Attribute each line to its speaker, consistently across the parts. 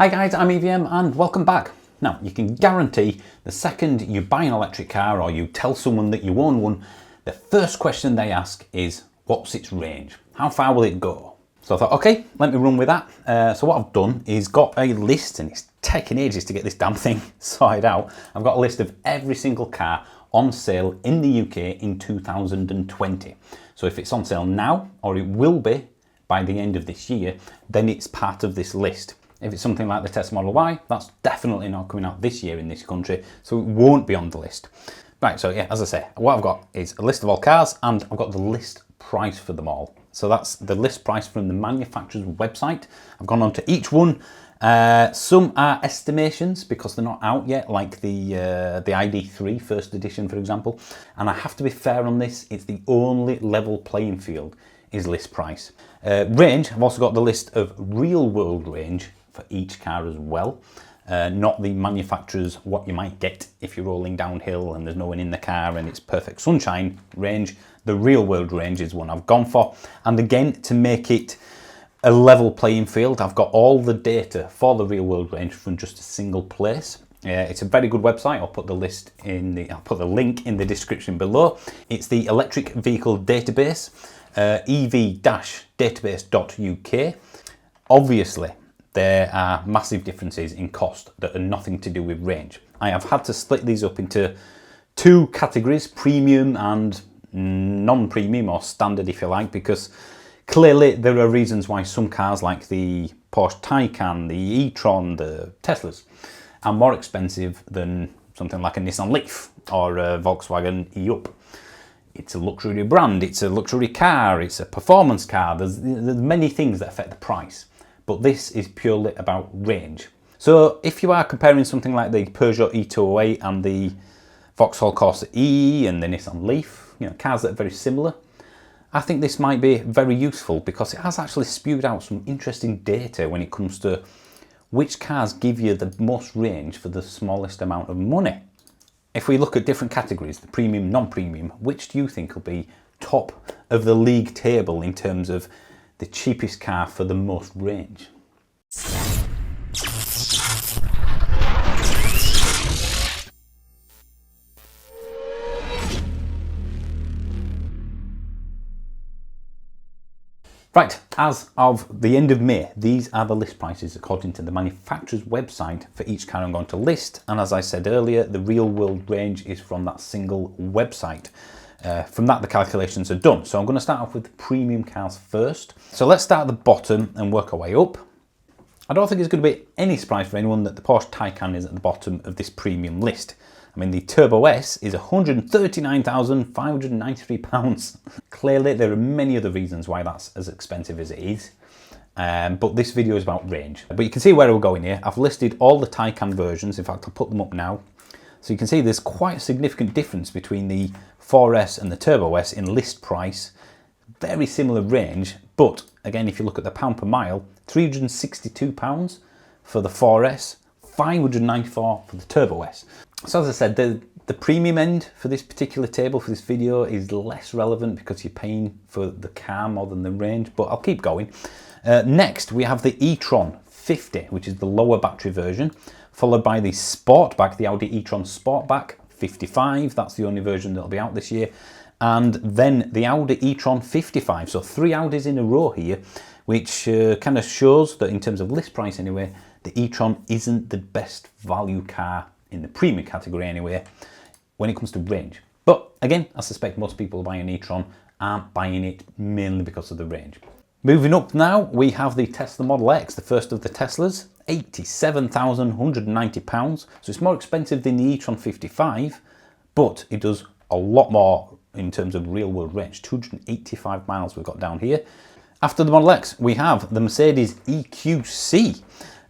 Speaker 1: Hi guys, I'm EVM and welcome back. Now, you can guarantee the second you buy an electric car or you tell someone that you own one, the first question they ask is, what's its range? How far will it go? So I thought, okay, let me run with that. So what I've done is got a list, and it's taken ages to get this damn thing sorted out. I've got a list of every single car on sale in the UK in 2020. So if it's on sale now, or it will be by the end of this year, then it's part of this list. If it's something like the Tesla Model Y, that's definitely not coming out this year in this country, so it won't be on the list. Right, so yeah, as I say, what I've got is a list of all cars, and I've got the list price for them all. So that's the list price from the manufacturer's website. I've gone on to each one. Some are estimations because they're not out yet, like the ID3 first edition, for example. And I have to be fair on this, it's the only level playing field is list price. Range, I've also got the list of real world range for each car as well. Not the manufacturer's what you might get if you're rolling downhill and there's no one in the car and it's perfect sunshine range. The real world range is one I've gone for. And again, to make it a level playing field, I've got all the data for the real world range from just a single place. It's a very good website. I'll put the link in the description below. It's the Electric Vehicle Database, ev-database.uk. Obviously, there are massive differences in cost that are nothing to do with range. I have had to split these up into two categories, premium and non-premium, or standard if you like, because clearly there are reasons why some cars like the Porsche Taycan, the E-Tron, the Teslas are more expensive than something like a Nissan Leaf or a Volkswagen E-Up. It's a luxury brand, it's a luxury car, it's a performance car, there's many things that affect the price. But this is purely about range. So if you are comparing something like the Persia Ii and the Vauxhall Corsa Ii and the Nissan Leaf, cars that are very similar, I think this might be very useful because it has actually spewed out some interesting data when it comes to which cars give you the most range for the smallest amount of money. If we look at different categories, the premium, non-premium, which do you think will be top of the league table in terms of the cheapest car for the most range? Right, as of the end of May, these are the list prices according to the manufacturer's website for each car I'm going to list. And as I said earlier, the real world range is from that single website. From that, the calculations are done. So I'm going to start off with the premium cars first. So let's start at the bottom and work our way up. I don't think it's going to be any surprise for anyone that the Porsche Taycan is at the bottom of this premium list. I mean, the Turbo S is £139,593. Clearly, there are many other reasons why that's as expensive as it is. But this video is about range. But you can see where we're going here. I've listed all the Taycan versions. In fact, I'll put them up now. So you can see there's quite a significant difference between the 4S and the Turbo S in list price. Very similar range, but again, if you look at the pound per mile, £362 for the 4S, £594 for the Turbo S. So as I said, the premium end for this particular table, for this video, is less relevant because you're paying for the car more than the range, but I'll keep going. Next, we have the E-Tron 50, which is the lower battery version, followed by the Sportback, the Audi e-tron Sportback 55, that's the only version that'll be out this year, and then the Audi e-tron 55, so three Audis in a row here, which kind of shows that in terms of list price anyway, the e-tron isn't the best value car in the premium category anyway, when it comes to range. But again, I suspect most people buying an e-tron aren't buying it mainly because of the range. Moving up now, we have the Tesla Model X, the first of the Teslas, £87,190. So it's more expensive than the e-tron 55, but it does a lot more in terms of real world range. 285 miles we've got down here. After the Model X, we have the Mercedes EQC,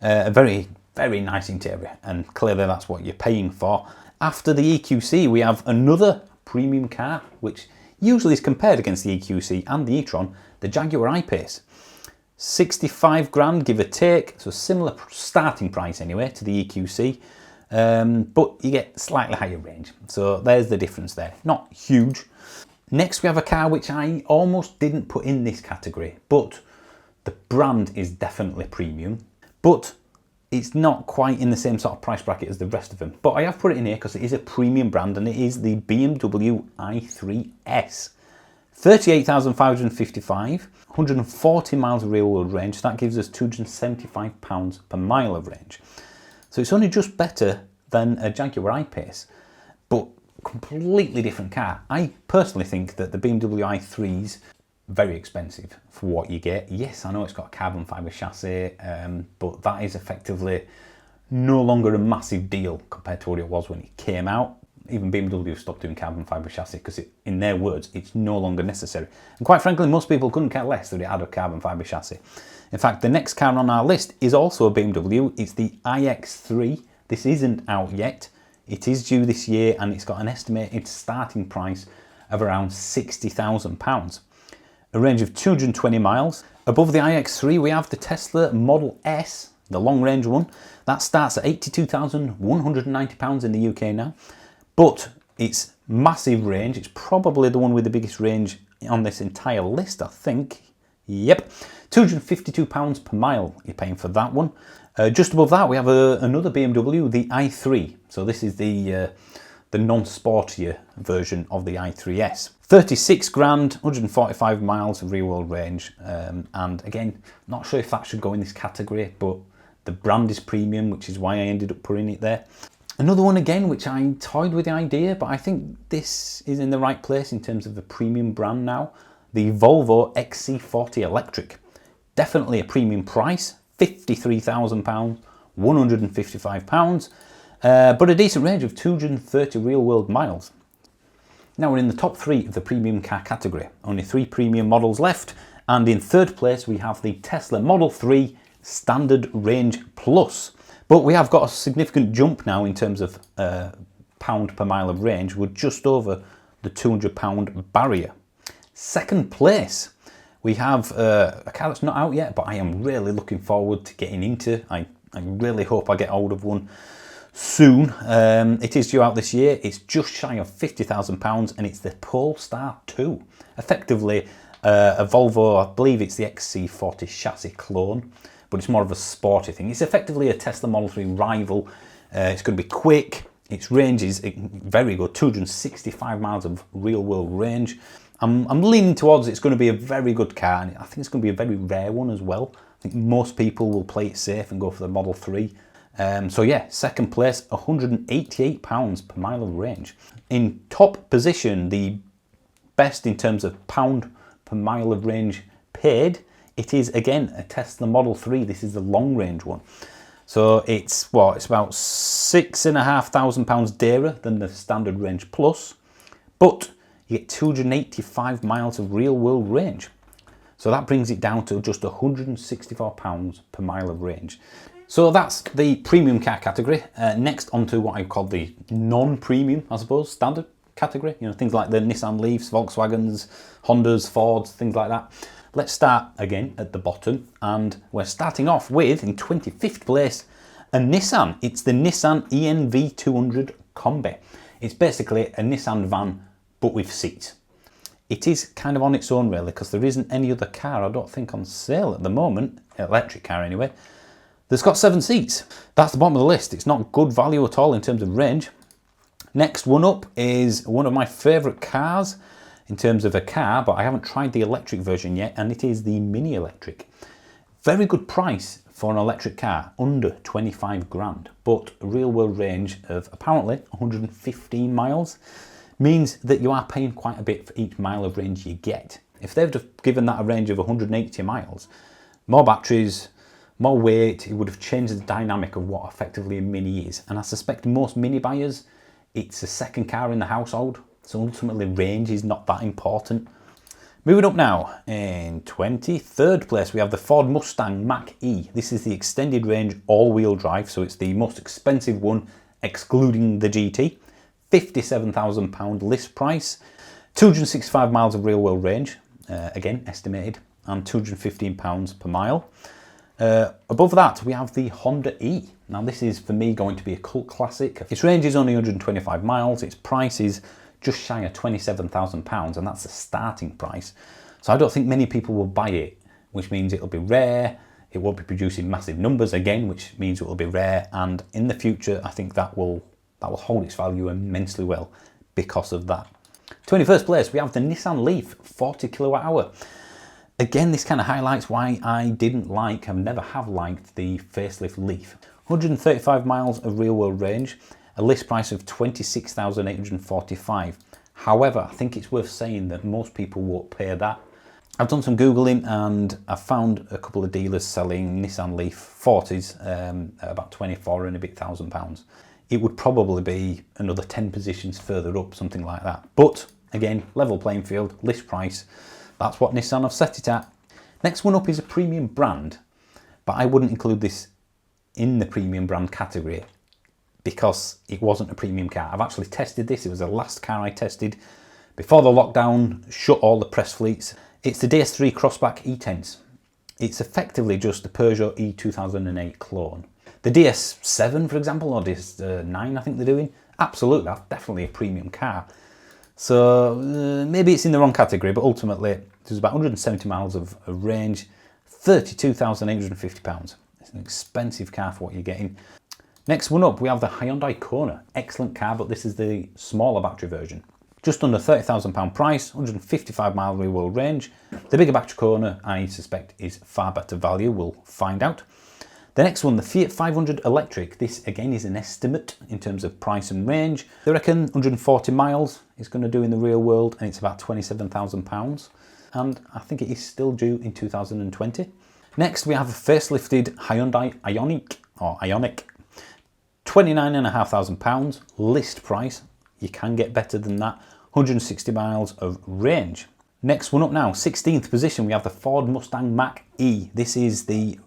Speaker 1: a very, very nice interior, and clearly that's what you're paying for. After the EQC, we have another premium car, which usually is compared against the EQC and the e-tron, the Jaguar I-Pace. 65 grand, give or take, so similar starting price anyway to the EQC, but you get slightly higher range. So there's the difference there, not huge. Next we have a car which I almost didn't put in this category, but the brand is definitely premium, but it's not quite in the same sort of price bracket as the rest of them. But I have put it in here because it is a premium brand, and it is the BMW i3S. 38,555, 140 miles of real world range. That gives us £275 per mile of range. So it's only just better than a Jaguar I-Pace, but completely different car. I personally think that the BMW i3's very expensive for what you get. Yes, I know it's got a carbon fibre chassis, but that is effectively no longer a massive deal compared to what it was when it came out. Even BMW stopped doing carbon fibre chassis because, in their words, it's no longer necessary. And quite frankly, most people couldn't care less that it had a carbon fibre chassis. In fact, the next car on our list is also a BMW. It's the iX3. This isn't out yet. It is due this year, and it's got an estimated starting price of around £60,000. A range of 220 miles. Above the iX3, we have the Tesla Model S, the long range one. That starts at £82,190 in the UK now. But it's massive range. It's probably the one with the biggest range on this entire list, I think. Yep, £252 per mile you're paying for that one. Just above that, we have another BMW, the i3. So this is the non-sportier version of the i3S. 36 grand, 145 miles of real world range. And again, not sure if that should go in this category, but the brand is premium, which is why I ended up putting it there. Another one again, which I toyed with the idea, but I think this is in the right place in terms of the premium brand now. The Volvo XC40 Electric. Definitely a premium price, £53,000, £155, but a decent range of 230 real world miles. Now we're in the top 3 of the premium car category. Only 3 premium models left, and in third place we have the Tesla Model 3 Standard Range Plus. But we have got a significant jump now in terms of pound per mile of range. We're just over the £200 barrier. Second place, we have a car that's not out yet, but I am really looking forward to getting into. I really hope I get hold of one soon. It is due out this year. It's just shy of £50,000, and it's the Polestar 2. Effectively a Volvo, I believe it's the XC40 chassis clone, but it's more of a sporty thing. It's effectively a Tesla Model 3 rival. It's going to be quick. Its range is very good, 265 miles of real world range. I'm leaning towards it's going to be a very good car, and I think it's going to be a very rare one as well. I think most people will play it safe and go for the Model 3. So yeah, second place, £188 per mile of range. In top position, the best in terms of pound per mile of range paid, it is again a Tesla Model 3. This is the long range one. So it's about £6,500 dearer than the Standard Range Plus, but you get 285 miles of real world range. So that brings it down to just £164 per mile of range. So that's the premium car category. Next onto what I call the non-premium, I suppose, standard category. You know, things like the Nissan Leafs, Volkswagens, Hondas, Fords, things like that. Let's start again at the bottom, and we're starting off with, in 25th place, a Nissan. It's the Nissan ENV200 Combi. It's basically a Nissan van, but with seats. It is kind of on its own really, because there isn't any other car, I don't think, on sale at the moment, electric car anyway, that's got 7 seats. That's the bottom of the list. It's not good value at all in terms of range. Next one up is one of my favourite cars in terms of a car, but I haven't tried the electric version yet, and it is the Mini Electric. Very good price for an electric car, under 25 grand, but a real world range of apparently 115 miles. Means that you are paying quite a bit for each mile of range you get. If they've just given that a range of 180 miles, more batteries, more weight, it would have changed the dynamic of what effectively a Mini is. And I suspect most Mini buyers, it's a second car in the household, so ultimately range is not that important. Moving up now, in 23rd place we have the Ford Mustang Mac Ii. This is the extended range all-wheel drive, so it's the most expensive one excluding the GT. £57,000 list price, 265 miles of real world range, again estimated, and £215 per mile. Above that we have the Honda E. Now this is for me going to be a cult classic. Its range is only 125 miles, its price is just shy of £27,000, and that's the starting price. So I don't think many people will buy it, which means it'll be rare, It won't be producing massive numbers again, which means it will be rare. And in the future, I think that will hold its value immensely well because of that. 21st place, we have the Nissan Leaf 40 kilowatt hour. Again, this kind of highlights why I never have liked the facelift Leaf. 135 miles of real world range, a list price of 26,845. However, I think it's worth saying that most people won't pay that. I've done some Googling and I've found a couple of dealers selling Nissan Leaf 40s at about 24 and a bit £1,000. It would probably be another 10 positions further up, something like that. But again, level playing field, list price, that's what Nissan have set it at. Next one up is a premium brand, but I wouldn't include this in the premium brand category because it wasn't a premium car. I've actually tested this. It was the last car I tested before the lockdown shut all the press fleets. It's the DS3 Crossback E10s. It's effectively just the Persia E 2008 clone. The DS7, for example, or DS9, I think they're doing, absolutely, that's definitely a premium car. So maybe it's in the wrong category, but ultimately there's about 170 miles of range, £32,850. It's an expensive car for what you're getting. Next one up, we have the Hyundai Kona. Excellent car, but this is the smaller battery version. Just under £30,000 price, 155 mile real world range. The bigger battery Kona, I suspect, is far better value. We'll find out. The next one, the Fiat 500 electric. This again is an estimate in terms of price and range. They reckon 140 miles it's going to do in the real world, and it's about £27,000. And I think it is still due in 2020. Next, we have a facelifted Hyundai Ionic, £29,500 list price. You can get better than that. 160 miles of range. Next one up now, 16th position, we have the Ford Mustang Mac Ii. This is the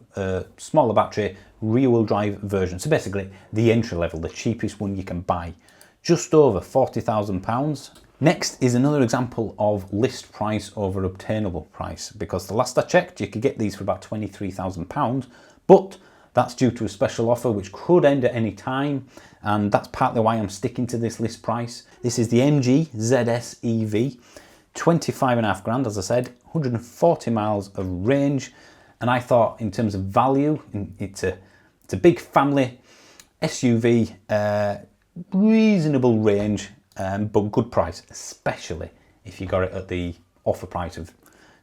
Speaker 1: smaller battery rear-wheel drive version. So basically the entry level, the cheapest one you can buy. Just over £40,000. Next is another example of list price over obtainable price, because the last I checked you could get these for about £23,000, but that's due to a special offer which could end at any time, and that's partly why I'm sticking to this list price. This is the MG ZS EV, 25.5 grand, as I said, 140 miles of range, and I thought in terms of value, it's a big family SUV, reasonable range, but good price, especially if you got it at the offer price of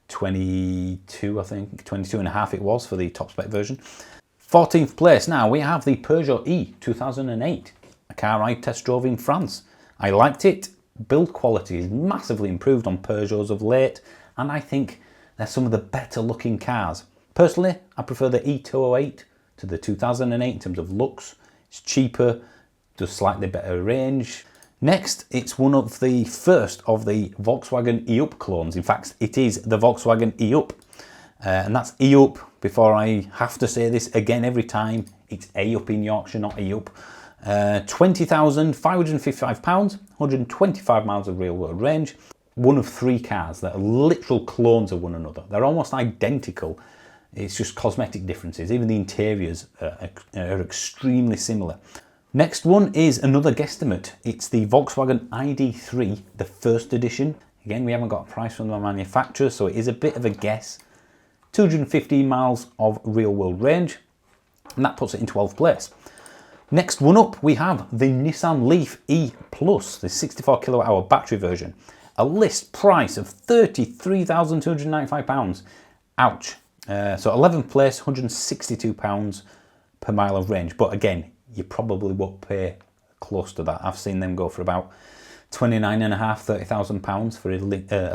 Speaker 1: 22, I think, 22.5 it was for the top spec version. 14th place now, we have the Peugeot E 2008, a car I test drove in France. I liked it. Build quality is massively improved on Peugeots of late, and I think they're some of the better looking cars. Personally, I prefer the E208 to the 2008 in terms of looks. It's cheaper, does slightly better range. Next, it's one of the first of the Volkswagen E-Up clones. In fact, it is the Volkswagen E-Up. And that's E-Up, before I have to say this again every time, it's A-Up in Yorkshire, not E-Up. £20,555, 125 miles of real world range. One of three cars that are literal clones of one another. They're almost identical. It's just cosmetic differences. Even the interiors are extremely similar. Next one is another guesstimate. It's the Volkswagen Id3, the first edition. Again, we haven't got a price from the manufacturer, so it is a bit of a guess. 215 miles of real world range, and that puts it in 12th place. Next one up, we have the Nissan Leaf E Plus, the 64 kilowatt hour battery version. A list price of £33,295. Ouch. So 11th place, £162 per mile of range. But again, you probably won't pay close to that. I've seen them go for about £29,500, £30,000 for a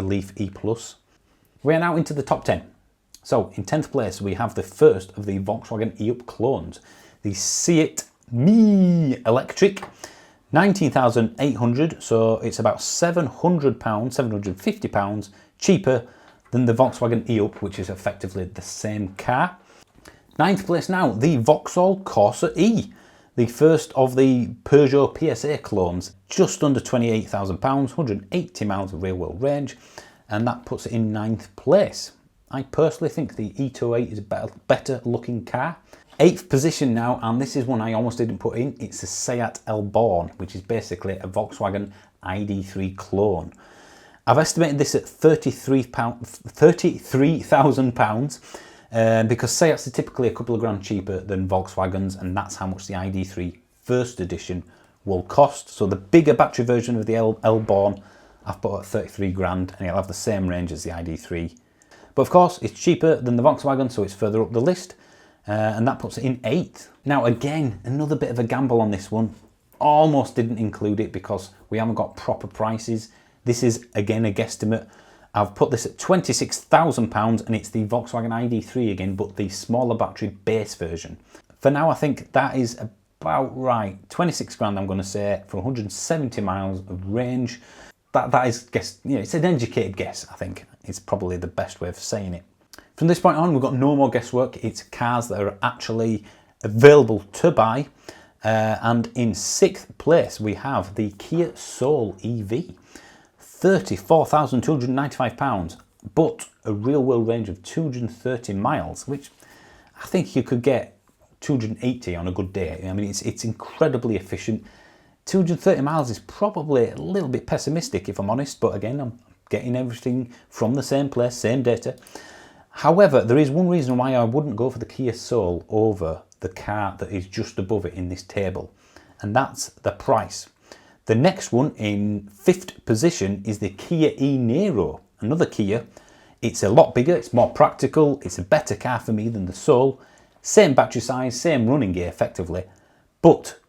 Speaker 1: Leaf E Plus. We are now into the top 10. So in 10th place, we have the first of the Volkswagen E-Up clones, the Seat Me Electric, 19,800, so it's about £700, £750 cheaper than the Volkswagen E-Up, which is effectively the same car. 9th place now, the Vauxhall Corsa Ii, the first of the Peugeot PSA clones, just under £28,000, 180 miles of real world range, and that puts it in 9th place. I personally think the E208 is a better looking car. 8th position now, and this is one I almost didn't put in, it's the Seat Elborn, which is basically a Volkswagen ID3 clone. I've estimated this at £33,000. because Seats are typically a couple of grand cheaper than Volkswagens, and that's how much the ID3 first edition will cost. So the bigger battery version of the L-Born, I've put at 33 grand, and it'll have the same range as the ID3. But of course, it's cheaper than the Volkswagen, so it's further up the list, and that puts it in 8th. Now again, another bit of a gamble on this one. Almost didn't include it because we haven't got proper prices. This is again a guesstimate. I've put this at £26,000, and it's the Volkswagen ID3 again, but the smaller battery base version. For now, I think that is about right. 26 grand, I'm going to say, for 170 miles of range. That is, it's an educated guess, I think. It's probably the best way of saying it. From this point on, we've got no more guesswork. It's cars that are actually available to buy. And in 6th place, we have the Kia Soul Evie. £34,295, but a real world range of 230 miles, which I think you could get 280 on a good day. I mean, it's incredibly efficient. 230 miles is probably a little bit pessimistic, if I'm honest, but again, I'm getting everything from the same place, same data. However, there is one reason why I wouldn't go for the Kia Soul over the car that is just above it in this table, and that's the price. The next one in 5th position is the Kia e-Niro, another Kia. It's a lot bigger, it's more practical, it's a better car for me than the Soul. Same battery size, same running gear effectively, but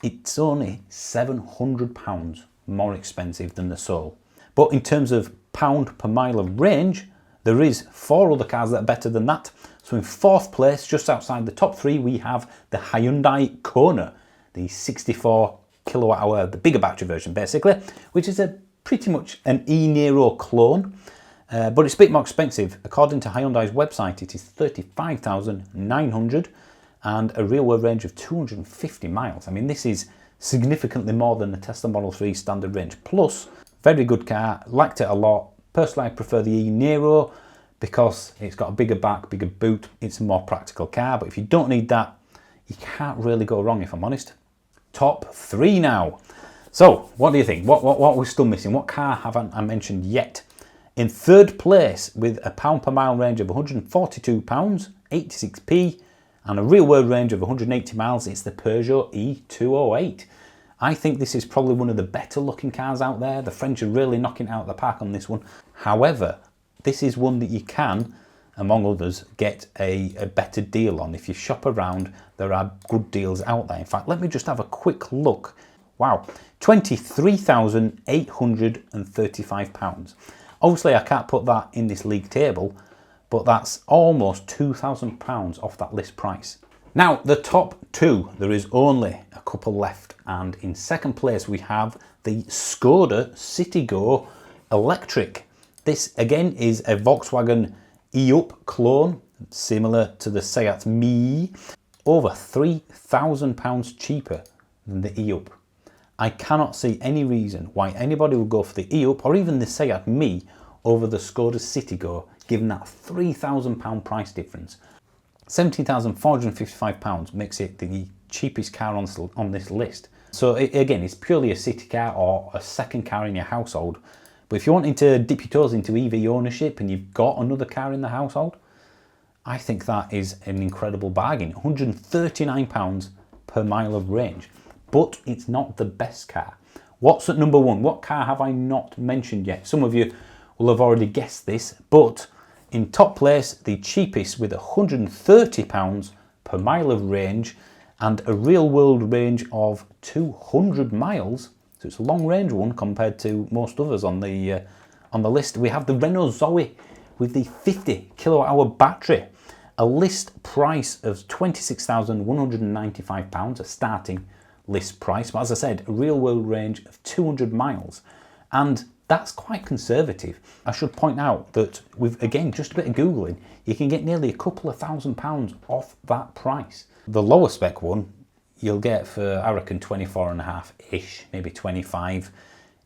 Speaker 1: it's only £700 more expensive than the Soul. But in terms of pound per mile of range, there is 4 other cars that are better than that. So in 4th place, just outside the top 3, we have the Hyundai Kona, the 64 kilowatt hour, the bigger battery version basically, which is pretty much an e-Niro clone, but it's a bit more expensive. According to Hyundai's website, it is $35,900 and a real world range of 250 miles. I mean, this is significantly more than the Tesla Model 3 standard range. Plus, very good car, liked it a lot. Personally, I prefer the e-Niro because it's got a bigger back, bigger boot. It's a more practical car, but if you don't need that, you can't really go wrong, if I'm honest. Top 3 now. So, what do you think? What we're still missing? What car haven't I mentioned yet? In 3rd place, with a pound per mile range of £142, 86p, and a real world range of 180 miles, it's the Persia E-208. I think this is probably one of the better looking cars out there. The French are really knocking it out of the park on this one. However, this is one that you can, among others, get a better deal on. If you shop around, there are good deals out there. In fact, let me just have a quick look. Wow, £23,835. Obviously, I can't put that in this league table, but that's almost £2,000 off that list price. Now, the top 2, there is only a couple left, and in 2nd place we have the Skoda Citigo Electric. This again is a Volkswagen E-Up clone, similar to the Seat Mach, over £3,000 cheaper than the E-Up. I cannot see any reason why anybody would go for the E-Up or even the Seat Mach over the Skoda Citigo, given that £3,000 price difference. £17,455 makes it the cheapest car on this list. So again, it's purely a city car or a second car in your household. But if you're wanting to dip your toes into EV ownership and you've got another car in the household, I think that is an incredible bargain. £139 per mile of range. But it's not the best car. What's at number 1? What car have I not mentioned yet? Some of you will have already guessed this, but in top place, the cheapest with £130 per mile of range and a real world range of 200 miles. So it's a long range one compared to most others on the list. We have the Renault Zoe with the 50 kilowatt hour battery. A list price of £26,195, a starting list price. But as I said, a real world range of 200 miles. And that's quite conservative. I should point out that with, again, just a bit of Googling, you can get nearly a couple of £1,000s off that price. The lower spec one, you'll get for, I reckon, 24.5-ish, maybe 25,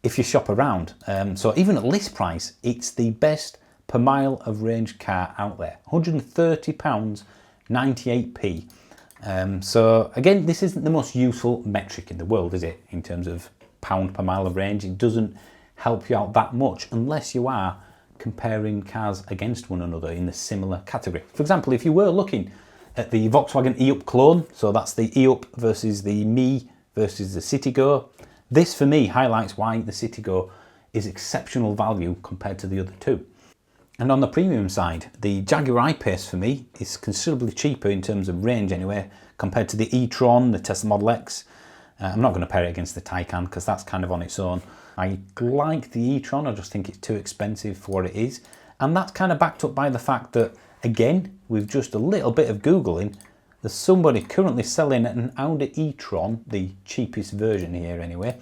Speaker 1: if you shop around. So even at list price, it's the best per mile of range car out there. £130, 98p. So again, this isn't the most useful metric in the world, is it? In terms of pound per mile of range, it doesn't help you out that much unless you are comparing cars against one another in the similar category. For example, if you were looking at the Volkswagen E-Up clone, so that's the E-Up versus the Me versus the Citigo, this for me highlights why the Citigo is exceptional value compared to the other two. And on the premium side, the Jaguar I-Pace for me is considerably cheaper in terms of range anyway, compared to the E-Tron, the Tesla Model X. I'm not going to pair it against the Taycan because that's kind of on its own. I like the E-Tron, I just think it's too expensive for what it is. And that's kind of backed up by the fact that, again, with just a little bit of Googling, there's somebody currently selling an Audi E-Tron, the cheapest version here anyway,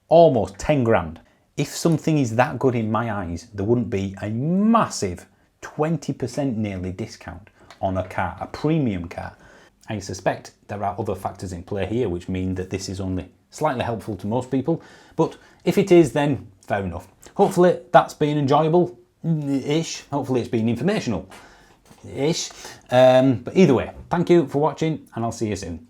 Speaker 1: almost 10 grand. If something is that good in my eyes, there wouldn't be a massive 20% nearly discount on a car, a premium car. I suspect there are other factors in play here which mean that this is only slightly helpful to most people, but if it is, then fair enough. Hopefully that's been enjoyable-ish, hopefully it's been informational-ish, but either way, thank you for watching and I'll see you soon.